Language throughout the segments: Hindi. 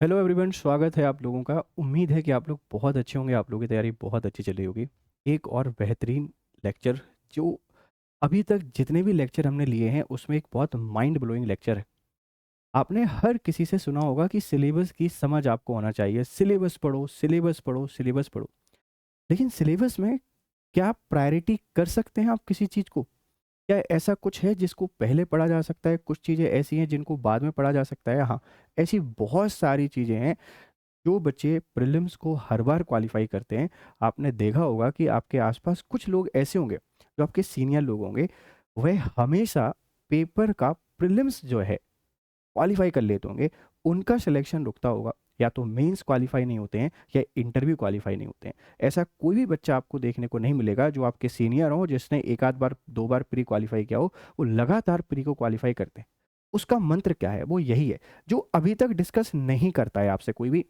हेलो एवरीवन, स्वागत है आप लोगों का। उम्मीद है कि आप लोग बहुत अच्छे होंगे, आप लोगों की तैयारी बहुत अच्छी चल रही होगी। एक और बेहतरीन लेक्चर जो अभी तक जितने भी लेक्चर हमने लिए हैं उसमें एक बहुत माइंड ब्लोइंग लेक्चर है। आपने हर किसी से सुना होगा कि सिलेबस की समझ आपको होना चाहिए, सिलेबस पढ़ो, सिलेबस पढ़ो, सिलेबस पढ़ो। लेकिन सिलेबस में क्या प्रायोरिटी कर सकते हैं आप किसी चीज़ को? क्या ऐसा कुछ है जिसको पहले पढ़ा जा सकता है? कुछ चीज़ें ऐसी हैं जिनको बाद में पढ़ा जा सकता है? हाँ, ऐसी बहुत सारी चीज़ें हैं। जो बच्चे प्रीलिम्स को हर बार क्वालिफाई करते हैं, आपने देखा होगा कि आपके आसपास कुछ लोग ऐसे होंगे जो आपके सीनियर लोग होंगे, वह हमेशा पेपर का प्रीलिम्स जो है क्वालिफाई कर लेते होंगे। उनका सिलेक्शन रुकता होगा, या तो मेंस क्वालिफाई नहीं होते हैं या इंटरव्यू क्वालिफाई नहीं होते हैं। ऐसा कोई भी बच्चा आपको देखने को नहीं मिलेगा जो आपके सीनियर हो, जिसने एक आध बार दो बार प्री क्वालिफाई किया हो, वो लगातार प्री को क्वालिफाई करते हैं। उसका मंत्र क्या है? वो यही है जो अभी तक डिस्कस नहीं करता है आपसे कोई भी।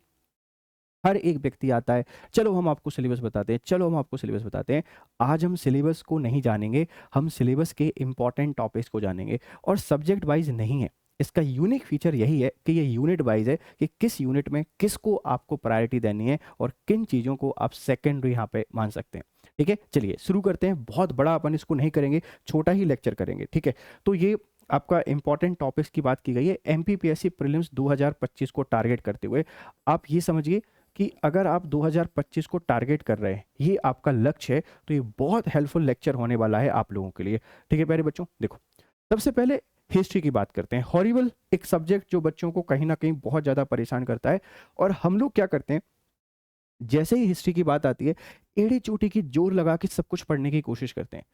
हर एक व्यक्ति आता है, चलो हम आपको सिलेबस बताते हैं, चलो हम आपको सिलेबस बताते हैं। आज हम सिलेबस को नहीं जानेंगे, हम सिलेबस के इंपॉर्टेंट टॉपिक्स को जानेंगे। और सब्जेक्ट वाइज नहीं है, इसका यूनिक फीचर यही है कि ये यूनिट वाइज है कि किस यूनिट में किसको आपको प्रायोरिटी देनी है और किन चीज़ों को आप सेकेंडरी यहाँ पे मान सकते हैं। ठीक है, चलिए शुरू करते हैं। बहुत बड़ा अपन इसको नहीं करेंगे, छोटा ही लेक्चर करेंगे। ठीक है, तो ये आपका इंपॉर्टेंट टॉपिक्स की बात की गई है एमपीपीएससी प्रीलिम्स 2025 को टारगेट करते हुए। आप ये समझिए कि अगर आप 2025 को टारगेट कर रहे हैं, ये आपका लक्ष्य है, तो ये बहुत हेल्पफुल लेक्चर होने वाला है आप लोगों के लिए। ठीक है प्यारे बच्चों, देखो सबसे पहले हिस्ट्री की बात करते हैं। हॉरिबल एक सब्जेक्ट जो बच्चों को कहीं ना कहीं बहुत ज़्यादा परेशान करता है। और हम लोग क्या करते हैं, जैसे ही हिस्ट्री की बात आती है, एड़ी चोटी की जोर लगा के सब कुछ पढ़ने की कोशिश करते हैं।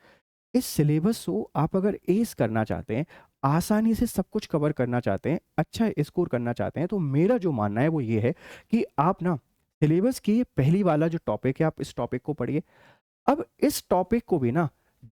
इस सिलेबस को आप अगर एस करना चाहते हैं, आसानी से सब कुछ कवर करना चाहते हैं, अच्छा स्कोर करना चाहते हैं, तो मेरा जो मानना है वो ये है कि आप ना सिलेबस की पहली वाला जो टॉपिक है, आप इस टॉपिक को पढ़िए। अब इस टॉपिक को भी ना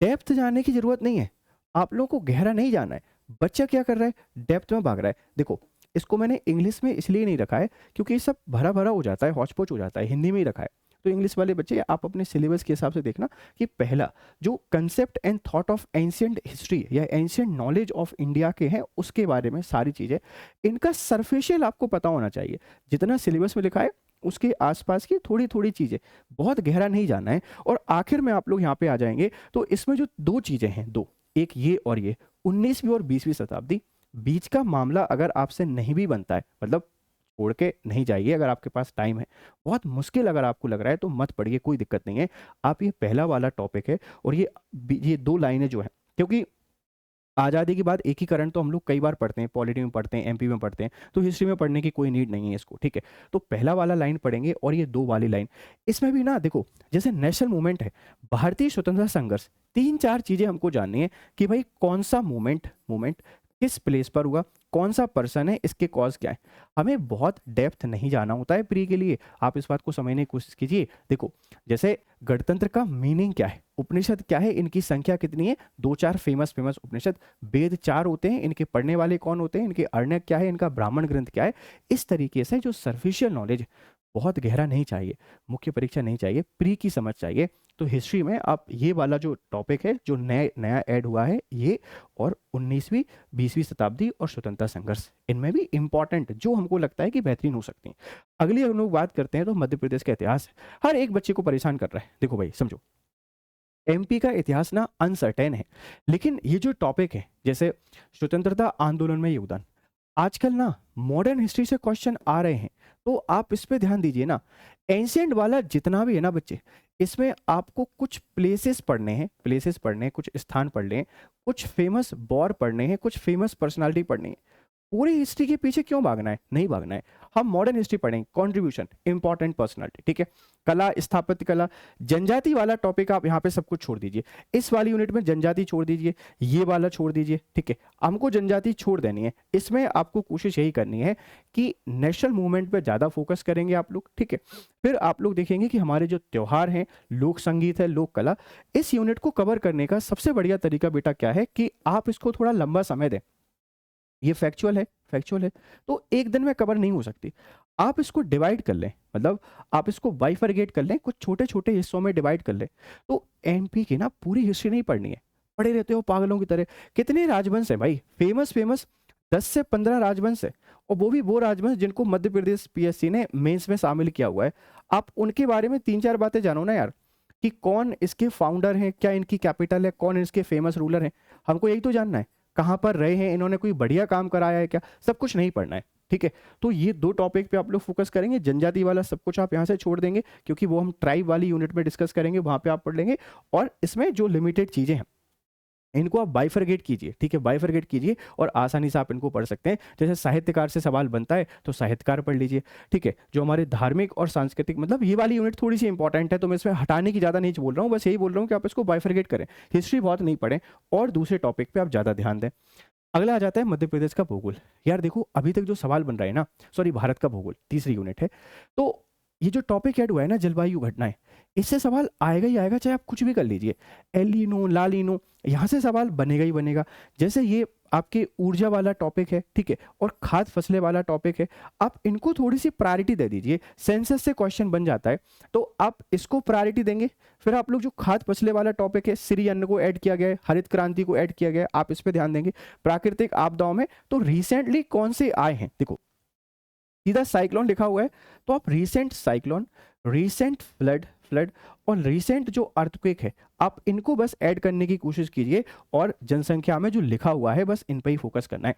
डेप्थ जाने की जरूरत नहीं है, आप लोगों को गहरा नहीं जाना है। बच्चा क्या कर रहा है, डेप्थ में भाग रहा है। देखो, इसको मैंने इंग्लिश में इसलिए नहीं रखा है क्योंकि ये सब भरा भरा हो जाता है, हौच पौच हो जाता है, हिंदी में ही रखा है। तो इंग्लिश वाले बच्चे आप अपने सिलेबस के हिसाब से देखना कि पहला जो concept and thought of ancient history या एंशियंट नॉलेज ऑफ इंडिया के हैं, उसके बारे में सारी चीज़ें, इनका सरफेशियल आपको पता होना चाहिए। जितना सिलेबस में लिखा है उसके आसपास की थोड़ी थोड़ी चीज़ें, बहुत गहरा नहीं जाना है। और आखिर में आप लोग यहाँ पे आ जाएंगे तो इसमें जो दो चीज़ें हैं, दो, एक ये और ये 19वीं और 20वीं शताब्दी, बीच का मामला अगर आपसे नहीं भी बनता है, मतलब छोड़ के नहीं जाइए अगर आपके पास टाइम है। बहुत मुश्किल अगर आपको लग रहा है तो मत पढ़िए, कोई दिक्कत नहीं है। आप ये पहला वाला टॉपिक है और ये दो लाइनें जो है, क्योंकि आज़ादी के बाद एकीकरण तो हम लोग कई बार पढ़ते हैं, पॉलिटी में पढ़ते हैं, एमपी में पढ़ते हैं, तो हिस्ट्री में पढ़ने की कोई नीड नहीं है इसको। ठीक है, तो पहला वाला लाइन पढ़ेंगे और ये दो वाली लाइन। इसमें भी ना देखो, जैसे नेशनल मूवमेंट है, भारतीय स्वतंत्रता संघर्ष, तीन चार चीजें हमको जाननी है कि भाई कौन सा मूवमेंट मूवमेंट किस प्लेस पर हुआ, कौन सा पर्सन है, इसके कॉज क्या है। हमें बहुत डेप्थ नहीं जाना होता है प्री के लिए, आप इस बात को समझने की कोशिश कीजिए। देखो, जैसे गणतंत्र का मीनिंग क्या है, उपनिषद क्या है, इनकी संख्या कितनी है, दो चार फेमस फेमस उपनिषद, वेद चार होते हैं, इनके पढ़ने वाले कौन होते हैं, इनके अरण्यक क्या है, इनका ब्राह्मण ग्रंथ क्या है। इस तरीके से जो सर्फिशियल नॉलेज, बहुत गहरा नहीं चाहिए, मुख्य परीक्षा नहीं चाहिए, प्री की समझ चाहिए। तो हिस्ट्री में आप ये वाला जो टॉपिक है जो नया नया ऐड हुआ है ये, और 19वीं 20वीं शताब्दी और स्वतंत्रता संघर्ष, इनमें भी इंपॉर्टेंट जो हमको लगता है कि बेहतरीन हो सकती हैं। अगली हम लोग बात करते हैं तो मध्य प्रदेश का इतिहास हर एक बच्चे को परेशान कर रहा है। देखो भाई समझो, एमपी का इतिहास ना अनसर्टेन है, लेकिन ये जो टॉपिक है, जैसे स्वतंत्रता आंदोलन में योगदान, आजकल ना मॉडर्न हिस्ट्री से क्वेश्चन आ रहे हैं, तो आप इस पे ध्यान दीजिए ना। एंशियंट वाला जितना भी है ना बच्चे, इसमें आपको कुछ प्लेसेस पढ़ने हैं, प्लेसेस पढ़ने हैं, कुछ स्थान पढ़ने हैं, कुछ फेमस वॉर पढ़ने हैं, कुछ फेमस पर्सनालिटी पढ़नी है। पूरी हिस्ट्री के पीछे क्यों भागना है, नहीं भागना है। हम मॉडर्न हिस्ट्री पढ़ेंगे, कंट्रीब्यूशन, इंपॉर्टेंट पर्सनालिटी। ठीक है, कला, स्थापत्य कला, जनजाति वाला टॉपिक आप यहाँ पे सब कुछ छोड़ दीजिए, इस वाली यूनिट में जनजाति छोड़ दीजिए, ये वाला छोड़ दीजिए। ठीक है, हमको जनजाति छोड़ देनी है, इसमें आपको कोशिश यही करनी है कि नेशनल मूवमेंट पे ज़्यादा फोकस करेंगे आप लोग। ठीक है, फिर आप लोग देखेंगे कि हमारे जो त्योहार हैं, लोक संगीत है, लोक कला, इस यूनिट को कवर करने का सबसे बढ़िया तरीका बेटा क्या है कि आप इसको थोड़ा लंबा समय दें। ये फैक्चुअल है, फैक्चुअल है, तो एक दिन में कवर नहीं हो सकती। आप इसको डिवाइड कर लें, मतलब आप इसको बाइफरगेट कर लें, कुछ छोटे छोटे हिस्सों में डिवाइड कर लें। तो एमपी की ना पूरी हिस्ट्री नहीं पढ़नी है, पढ़े रहते हो पागलों की तरह। कितने राजवंश है भाई, फेमस फेमस, 10 से 15 राजवंश है, और वो भी वो राजवंश जिनको मध्य प्रदेश पीएससी ने मेंस में शामिल किया हुआ है। आप उनके बारे में 3-4 बातें जानो ना यार, कि कौन इसके फाउंडर हैं, क्या इनकी कैपिटल है, कौन इसके फेमस रूलर हैं। हमको यही तो जानना है, कहाँ पर रहे हैं, इन्होंने कोई बढ़िया काम कराया है क्या, सब कुछ नहीं पढ़ना है, ठीक है। तो ये 2 टॉपिक पे आप लोग फोकस करेंगे। जनजाति वाला सब कुछ आप यहाँ से छोड़ देंगे, क्योंकि वो हम ट्राइब वाली यूनिट में डिस्कस करेंगे, वहाँ पे आप पढ़ लेंगे। और इसमें जो लिमिटेड चीज़ें हैं इनको आप बाइफरगेट कीजिए, ठीक है, बाइफरगेट कीजिए और आसानी से आप इनको पढ़ सकते हैं। जैसे साहित्यकार से सवाल बनता है तो साहित्यकार पढ़ लीजिए, ठीक है। जो हमारे धार्मिक और सांस्कृतिक, मतलब ये वाली यूनिट थोड़ी सी इंपॉर्टेंट है, तो मैं इसमें हटाने की ज़्यादा नहीं बोल रहा हूँ, बस यही बोल रहा हूँ कि आप इसको बाइफरगेट करें, हिस्ट्री बहुत नहीं पढ़ें और दूसरे टॉपिक पे आप ज़्यादा ध्यान दें। अगला आ जाता है मध्य प्रदेश का भूगोल। यार देखो, अभी तक जो सवाल बन रहा है ना, सॉरी, भारत का भूगोल तीसरी यूनिट है, तो ये जो टॉपिक ऐड हुआ है ना, जलवायु घटनाएं, इससे सवाल आएगा ही आएगा, चाहे आप कुछ भी कर लीजिए, एलिनो लालिनो, यहाँ से सवाल बनेगा ही बनेगा। जैसे ये आपके ऊर्जा वाला टॉपिक है, ठीक है, और खाद्य फसलें वाला टॉपिक है, आप इनको थोड़ी सी प्रायोरिटी दे दीजिए। सेंसस से क्वेश्चन बन जाता है, तो आप इसको प्रायोरिटी देंगे। फिर आप लोग जो खाद्य फसलें वाला टॉपिक है, श्री अन्न को ऐड किया गया है, हरित क्रांति को ऐड किया गया है, आप इस पर ध्यान देंगे। प्राकृतिक आपदाओं में तो रिसेंटली कौन से आए हैं, देखो सीधा साइक्लोन लिखा हुआ है, तो आप recent cyclone, recent flood flood और रीसेंट जो अर्थक्वेक है, आप इनको बस ऐड करने की कोशिश कीजिए। और जनसंख्या में जो लिखा हुआ है बस इन पर ही फोकस करना है।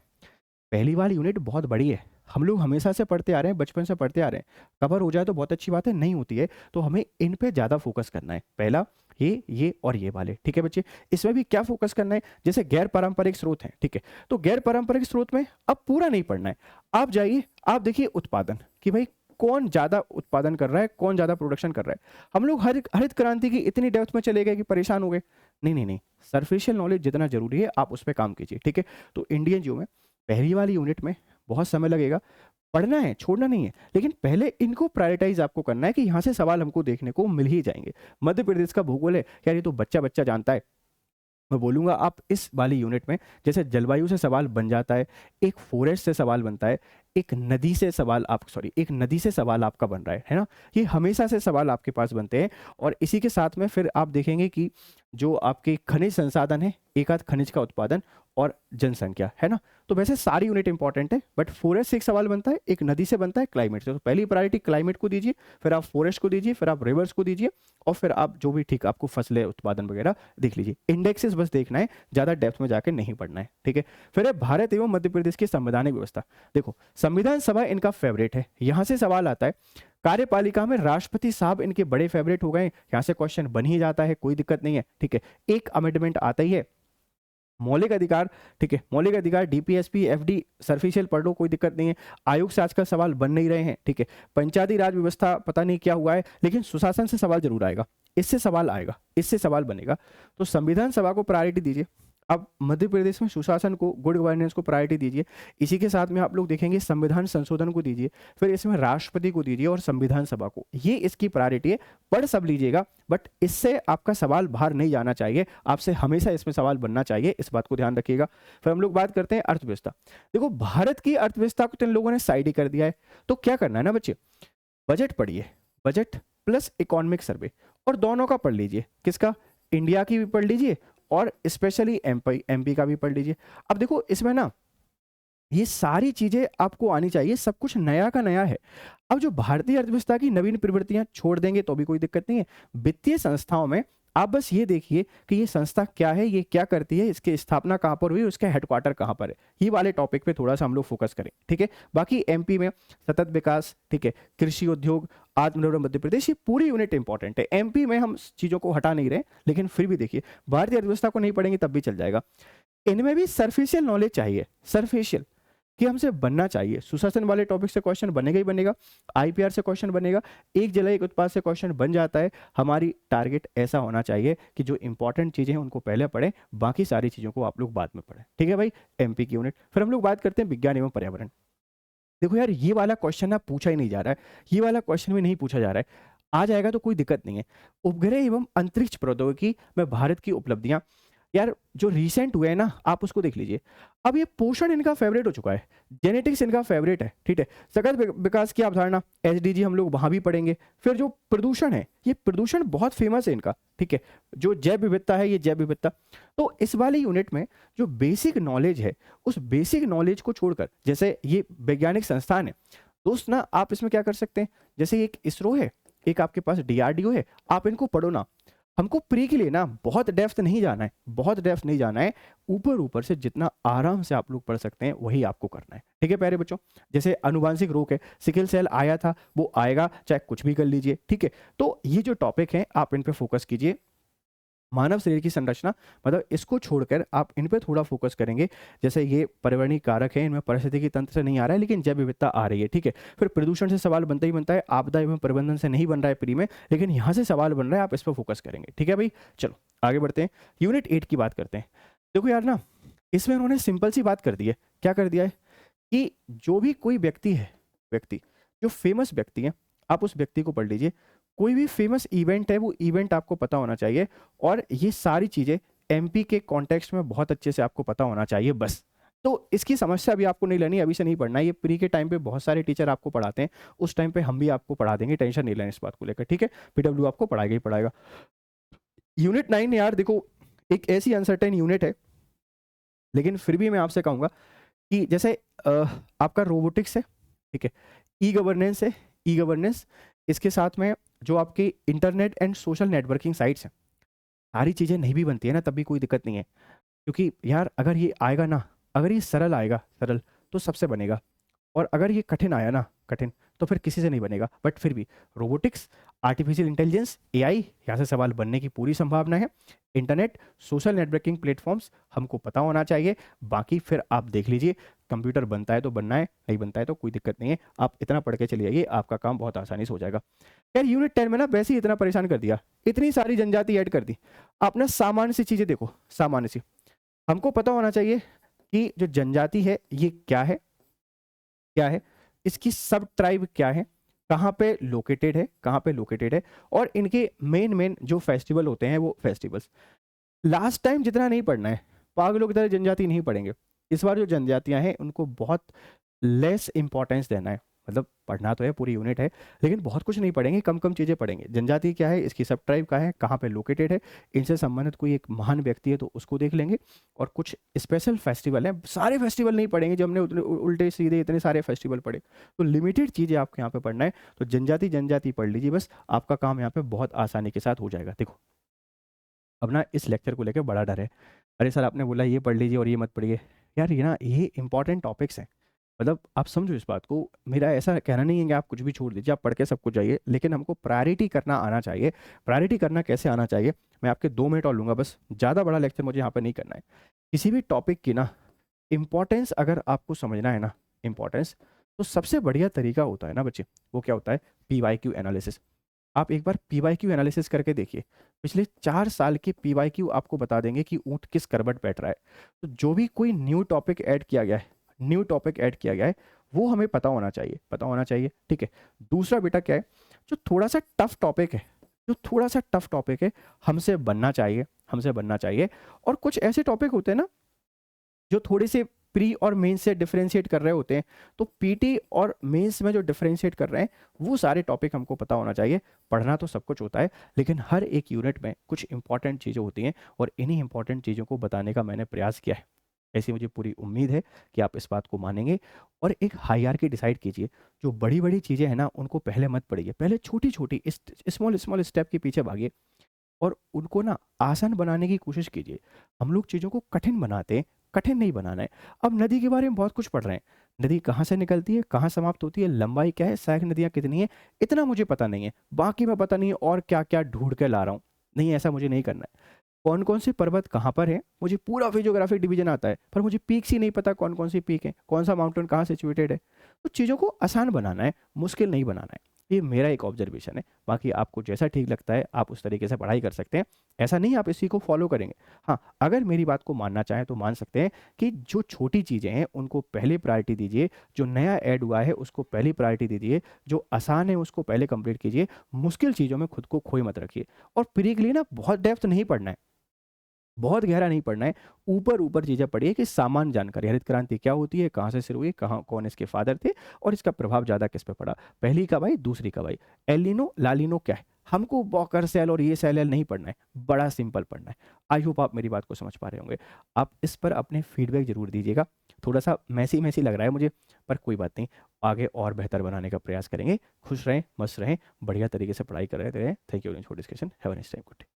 पहली वाली यूनिट बहुत बड़ी है, हम लोग हमेशा से पढ़ते आ रहे हैं, बचपन से पढ़ते आ रहे हैं, कवर हो जाए तो बहुत अच्छी बात है, नहीं होती है तो हमें इन पे ज़्यादा फोकस करना है। पहला ये और ये वाले, ठीक है बच्चे। इसमें भी क्या फोकस करना है, जैसे गैर पारंपरिक स्रोत हैं, ठीक है, तो गैर पारंपरिक स्रोत में अब पूरा नहीं पढ़ना है, आप जाइए, आप देखिए उत्पादन, कि भाई कौन ज़्यादा उत्पादन कर रहा है, कौन ज़्यादा प्रोडक्शन कर रहा है। हम लोग हरित क्रांति की इतनी डेप्थ में चले गए कि परेशान हो गए। नहीं नहीं नहीं, सरफेशियल नॉलेज जितना जरूरी है आप उस पर काम कीजिए, ठीक है। तो इंडियन जियो में पहली वाली यूनिट में बहुत समय लगेगा, पढ़ना है, छोड़ना नहीं है, लेकिन पहले इनको प्रायोरिटाइज आपको करना है कि यहाँ से सवाल हमको देखने को मिल ही जाएंगे। मध्य प्रदेश का भूगोल है यार, ये तो बच्चा बच्चा जानता है। मैं बोलूँगा आप इस वाली यूनिट में जैसे जलवायु से सवाल बन जाता है, एक फॉरेस्ट से सवाल बनता है, एक नदी से सवाल एक नदी से सवाल आपका बन रहा है ना, ये हमेशा से सवाल आपके पास बनते हैं। और इसी के साथ में फिर आप देखेंगे कि जो आपके खनिज संसाधन है, एक आध खनिज का उत्पादन और जनसंख्या, है ना। तो वैसे सारी यूनिट इंपॉर्टेंट है, बट फॉरेस्ट से एक सवाल बनता है, एक नदी से बनता है, क्लाइमेट से। तो पहली प्रायोरिटी क्लाइमेट को दीजिए, फिर आप फॉरेस्ट को दीजिए, फिर आप रिवर्स को दीजिए, और फिर आप जो भी ठीक आपको फसलें उत्पादन वगैरह देख लीजिए। इंडेक्सेस बस देखना है, ज़्यादा डेप्थ में जाकर नहीं पढ़ना है, ठीक है। फिर है भारत एवं मध्य प्रदेश की संवैधानिक व्यवस्था। देखो संविधान सभा इनका फेवरेट है, यहाँ से सवाल आता है। कार्यपालिका में राष्ट्रपति साहब इनके बड़े फेवरेट हो गए, यहाँ से क्वेश्चन बन ही जाता है, कोई दिक्कत नहीं है, ठीक है। एक अमेंडमेंट आता ही है। मौलिक अधिकार, ठीक है, मौलिक अधिकार, डीपीएसपी, एफडी सर्फिशियल पढ़ लो, कोई दिक्कत नहीं है। आयोग से आजकल सवाल बन नहीं रहे हैं, ठीक है। पंचायती राज व्यवस्था पता नहीं क्या हुआ है, लेकिन सुशासन से सवाल जरूर आएगा, इससे सवाल आएगा, इससे सवाल बनेगा। तो संविधान सभा को प्रायोरिटी दीजिए। अब मध्य प्रदेश में सुशासन को, गुड गवर्नेंस को प्रायोरिटी दीजिए। इसी के साथ में आप लोग देखेंगे संविधान संशोधन को दीजिए, फिर इसमें राष्ट्रपति को दीजिए और संविधान सभा को, ये इसकी प्रायोरिटी है। पढ़ सब लीजिएगा, बट इससे आपका सवाल बाहर नहीं जाना चाहिए, आपसे हमेशा इसमें सवाल बनना चाहिए, इस बात को ध्यान रखिएगा। फिर हम लोग बात करते हैं अर्थव्यवस्था। देखो भारत की अर्थव्यवस्था को तो इन लोगों ने साइड ही कर दिया है, तो क्या करना है ना बच्चे, बजट पढ़िए, बजट प्लस इकोनॉमिक सर्वे, और दोनों का पढ़ लीजिए। किसका, इंडिया की भी पढ़ लीजिए और स्पेशली एमपी का भी पढ़ लीजिए। अब देखो इसमें ना ये सारी चीजें आपको आनी चाहिए, सब कुछ नया का नया है। अब जो भारतीय अर्थव्यवस्था की नवीन प्रवृत्तियां छोड़ देंगे तो भी कोई दिक्कत नहीं है। वित्तीय संस्थाओं में आप बस ये देखिए कि ये संस्था क्या है, ये क्या करती है, इसकी स्थापना कहाँ पर हुई, उसका हेडक्वार्टर कहाँ पर है, ये वाले टॉपिक पे थोड़ा सा हम लोग फोकस करें, ठीक है। बाकी एमपी में सतत विकास, ठीक है, कृषि उद्योग, आत्मनिर्भर मध्य प्रदेश, ये पूरी यूनिट इंपॉर्टेंट है। एमपी में हम चीजों को हटा नहीं रहे, लेकिन फिर भी देखिए भारतीय अर्थव्यवस्था को नहीं पढ़ेंगे तब भी चल जाएगा। इनमें भी सरफेशियल नॉलेज चाहिए, सरफेशियल कि हमसे बनना चाहिए। सुशासन वाले टॉपिक से क्वेश्चन बनेगा ही बनेगा, आईपीआर से क्वेश्चन बनेगा, एक जिला एक उत्पाद से क्वेश्चन बन जाता है। हमारी टारगेट ऐसा होना चाहिए कि जो इंपॉर्टेंट चीजें हैं उनको पहले पढ़ें, बाकी सारी चीजों को आप लोग बाद में पढ़ें, ठीक है भाई। एमपी की यूनिट। फिर हम लोग बात करते हैं विज्ञान एवं पर्यावरण। देखो यार ये वाला क्वेश्चन ना पूछा ही नहीं जा रहा है, ये वाला क्वेश्चन भी नहीं पूछा जा रहा है, आ जाएगा तो कोई दिक्कत नहीं है। उपग्रह एवं अंतरिक्ष प्रौद्योगिकी में भारत की उपलब्धियां, यार जो रीसेंट हुए हैं ना, आप उसको देख लीजिए। अब ये पोषण इनका फेवरेट हो चुका है, जेनेटिक्स इनका फेवरेट है, ठीक है। सतत विकास की अवधारणा, एसडीजी हम लोग वहां भी पढ़ेंगे। फिर जो प्रदूषण है, ये प्रदूषण बहुत फेमस है इनका, ठीक है। जो जैव विविधता है, ये जैव विविधता। तो इस वाली यूनिट में जो बेसिक नॉलेज है, उस बेसिक नॉलेज को छोड़कर, जैसे ये वैज्ञानिक संस्थान है दोस्त ना, आप इसमें क्या कर सकते हैं, जैसे एक इसरो है, एक आपके पास डीआरडीओ है, आप इनको पढ़ो ना। हमको प्री के लिए ना बहुत डेप्थ नहीं जाना है, बहुत डेप्थ नहीं जाना है, ऊपर ऊपर से जितना आराम से आप लोग पढ़ सकते हैं वही आपको करना है, ठीक है प्यारे बच्चों। जैसे अनुवांशिक रोग है, सिकल सेल आया था, वो आएगा, चाहे कुछ भी कर लीजिए, ठीक है। तो ये जो टॉपिक है आप इन पे फोकस कीजिए। मानव शरीर की संरचना, मतलब इसको छोड़कर आप इन पे थोड़ा फोकस करेंगे। जैसे ये पर्यावरणीय कारक है, इनमें पारिस्थितिकी तंत्र से नहीं आ रहा है, लेकिन जैव विविधता आ रही है, ठीक है। फिर प्रदूषण से सवाल बनता ही बनता है, आपदा एवं प्रबंधन से नहीं बन रहा है प्री में, लेकिन यहाँ से सवाल बन रहा है, आप इस पर फोकस करेंगे, ठीक है भाई। चलो आगे बढ़ते हैं, यूनिट 8 की बात करते हैं। देखो यार ना, इसमें उन्होंने सिंपल सी बात कर दी है। क्या कर दिया है कि जो भी कोई व्यक्ति है, व्यक्ति जो फेमस व्यक्ति है, आप उस व्यक्ति को पढ़ लीजिए। कोई भी फेमस इवेंट है, वो इवेंट आपको पता होना चाहिए, और ये सारी चीजें एमपी के कॉन्टेक्स्ट में बहुत अच्छे से आपको पता होना चाहिए, बस। तो इसकी समस्या अभी आपको नहीं लेनी, अभी से नहीं पढ़ना है। ये प्री के टाइम पे बहुत सारे टीचर आपको पढ़ाते हैं, उस टाइम पे हम भी आपको पढ़ा देंगे, टेंशन नहीं लेना इस बात को लेकर, ठीक है। पीडब्ल्यू आपको पढ़ाएगा ही पढ़ाएगा। यूनिट 9 यार देखो, एक ऐसी अनसर्टेन यूनिट है, लेकिन फिर भी मैं आपसे कहूंगा कि जैसे आपका रोबोटिक्स है, ठीक है, ई गवर्नेंस है, ई गवर्नेंस, इसके साथ में जो आपकी internet and social networking sites हैं, सारी चीज़ें नहीं भी बनती है ना, तब भी कोई दिक्कत नहीं है। क्योंकि यार अगर ये आएगा ना, अगर ये सरल आएगा, सरल, तो सबसे बनेगा। और अगर ये कठिन आया ना, कठिन, तो फिर किसी से नहीं बनेगा। बट फिर भी रोबोटिक्स, आर्टिफिशियल इंटेलिजेंस, एआई, यहाँ से सवाल बनने की पूरी संभावना है। इंटरनेट, सोशल नेटवर्किंग प्लेटफॉर्म्स हमको पता होना चाहिए। बाकी फिर आप देख लीजिए, कंप्यूटर बनता है तो बनना है, नहीं बनता है तो कोई दिक्कत नहीं है। आप इतना पढ़ के चलिए, आपका काम बहुत आसानी से हो जाएगा। यार यूनिट 10 में ना वैसे ही इतना परेशान कर दिया, इतनी सारी जनजाति ऐड कर दी। आपने सामान्य सी चीजें देखो, सामान्य सी, हमको पता होना चाहिए कि जो जनजाति है ये क्या है, क्या है, इसकी सब ट्राइब क्या है, कहाँ पे लोकेटेड है, कहाँ पे लोकेटेड है, और इनके मेन मेन जो फेस्टिवल होते हैं वो फेस्टिवल्स। लास्ट टाइम जितना नहीं पढ़ना है, पागलों की तरह जनजाति नहीं पढ़ेंगे। इस बार जो जनजातियां हैं उनको बहुत लेस इंपॉर्टेंस देना है। मतलब पढ़ना तो है, पूरी यूनिट है, लेकिन बहुत कुछ नहीं पढ़ेंगे, कम कम चीज़ें पढ़ेंगे। जनजाति क्या है, इसकी सब ट्राइब का है, कहाँ पे लोकेटेड है, इनसे संबंधित कोई एक महान व्यक्ति है तो उसको देख लेंगे, और कुछ स्पेशल फेस्टिवल हैं। सारे फेस्टिवल नहीं पढ़ेंगे, जो हमने उल्टे सीधे इतने सारे फेस्टिवल पढ़े, तो लिमिटेड चीज़ें आपको यहाँ पे पढ़ना है। तो जनजाति जनजाति पढ़ लीजिए बस, आपका काम यहाँ पे बहुत आसानी के साथ हो जाएगा। देखो अब ना इस लेक्चर को लेकर बड़ा डर है, अरे सर आपने बोला ये पढ़ लीजिए और ये मत पढ़िए। यार ये ना, ये इंपॉर्टेंट टॉपिक्स हैं, मतलब आप समझो इस बात को। मेरा ऐसा कहना नहीं है कि आप कुछ भी छोड़ दीजिए, आप पढ़ के सब कुछ जाइए, लेकिन हमको प्रायोरिटी करना आना चाहिए। प्रायोरिटी करना कैसे आना चाहिए, मैं आपके 2 मिनट और लूँगा बस, ज़्यादा बड़ा लेक्चर मुझे यहाँ पर नहीं करना है। किसी भी टॉपिक की ना इम्पोर्टेंस अगर आपको समझना है ना, इम्पोर्टेंस, तो सबसे बढ़िया तरीका होता है ना बच्चे, वो क्या होता है, PYQ एनालिसिस। आप एक बार PYQ एनालिसिस करके देखिए, पिछले 4 साल के PYQ आपको बता देंगे कि ऊँट किस करवट बैठ रहा है। तो जो भी कोई न्यू टॉपिक ऐड किया गया है, न्यू टॉपिक ऐड किया गया है, वो हमें पता होना चाहिए, पता होना चाहिए, ठीक है। दूसरा बेटा क्या है, जो थोड़ा सा टफ टॉपिक है, जो थोड़ा सा टफ टॉपिक है, हमसे बनना चाहिए, हमसे बनना चाहिए। और कुछ ऐसे टॉपिक होते हैं ना जो थोड़े से प्री और मेंस से डिफरेंशिएट कर रहे होते हैं, तो पीटी और मेंस में जो डिफरेंशिएट कर रहे हैं, वो सारे टॉपिक हमको पता होना चाहिए। पढ़ना तो सब कुछ होता है, लेकिन हर एक यूनिट में कुछ इंपॉर्टेंट चीज़ें होती हैं, और इन्हीं इंपॉर्टेंट चीज़ों को बताने का मैंने प्रयास किया है। ऐसी मुझे पूरी उम्मीद है कि आप इस बात को मानेंगे, और एक हायरार्की डिसाइड कीजिए। जो बड़ी बड़ी चीज़ें हैं ना, उनको पहले मत पढ़िए, पहले छोटी छोटी स्मॉल स्मॉल स्टेप के पीछे भागिए, और उनको ना आसान बनाने की कोशिश कीजिए। हम लोग चीज़ों को कठिन बनाते हैं, कठिन नहीं बनाना है। अब नदी के बारे में बहुत कुछ पढ़ रहे हैं, नदी कहाँ से निकलती है, कहाँ समाप्त होती है, लंबाई क्या है, सहायक नदियाँ कितनी है, इतना मुझे पता नहीं है। बाकी मैं पता नहीं है और क्या क्या ढूंढ के ला रहा हूँ, नहीं ऐसा मुझे नहीं करना है। कौन कौन से पर्वत कहाँ पर है, मुझे पूरा फिजियोग्राफिक डिवीजन आता है, पर मुझे पीक्स ही नहीं पता कौन कौन सी पीक है, कौन सा माउंटेन कहाँ सिचुएटेड है। तो चीज़ों को आसान बनाना है, मुश्किल नहीं बनाना है। ये मेरा एक ऑब्जर्वेशन है, बाकी आपको जैसा ठीक लगता है आप उस तरीके से पढ़ाई कर सकते हैं। ऐसा नहीं आप इसी को फॉलो करेंगे। हाँ, अगर मेरी बात को मानना चाहें तो मान सकते हैं कि जो छोटी चीज़ें हैं उनको पहले प्रायोरिटी दीजिए, जो नया ऐड हुआ है उसको पहली प्रायोरिटी दीजिए, जो आसान है उसको पहले कंप्लीट कीजिए, मुश्किल चीज़ों में खुद को खोए मत रखिए। और प्री के लिए ना बहुत डेप्थ नहीं पढ़ना है, बहुत गहरा नहीं पढ़ना है, ऊपर-ऊपर चीज़ें पढ़िए कि सामान्य जानकारी, हरित क्रांति क्या होती है, कहाँ से शुरू हुई, कहाँ कौन इसके फादर थे और इसका प्रभाव ज़्यादा किस पे पड़ा। पहली कब आई, दूसरी कब आई, एल नीनो, ला नीनो क्या है। हमको वॉकर सेल और ये सेल एल नहीं पढ़ना है, बड़ा सिंपल पढ़ना है। आई होप आप मेरी बात को समझ पा रहे होंगे। आप इस पर अपने फीडबैक ज़रूर दीजिएगा। थोड़ा-सा मेसी-मेसी लग रहा है मुझे, पर कोई बात नहीं, आगे और बेहतर बनाने का प्रयास करेंगे। खुश रहें, मस्त रहें, बढ़िया तरीके से पढ़ाई कर रहे थे। Thank you very much for discussion. Have a nice time. Good day.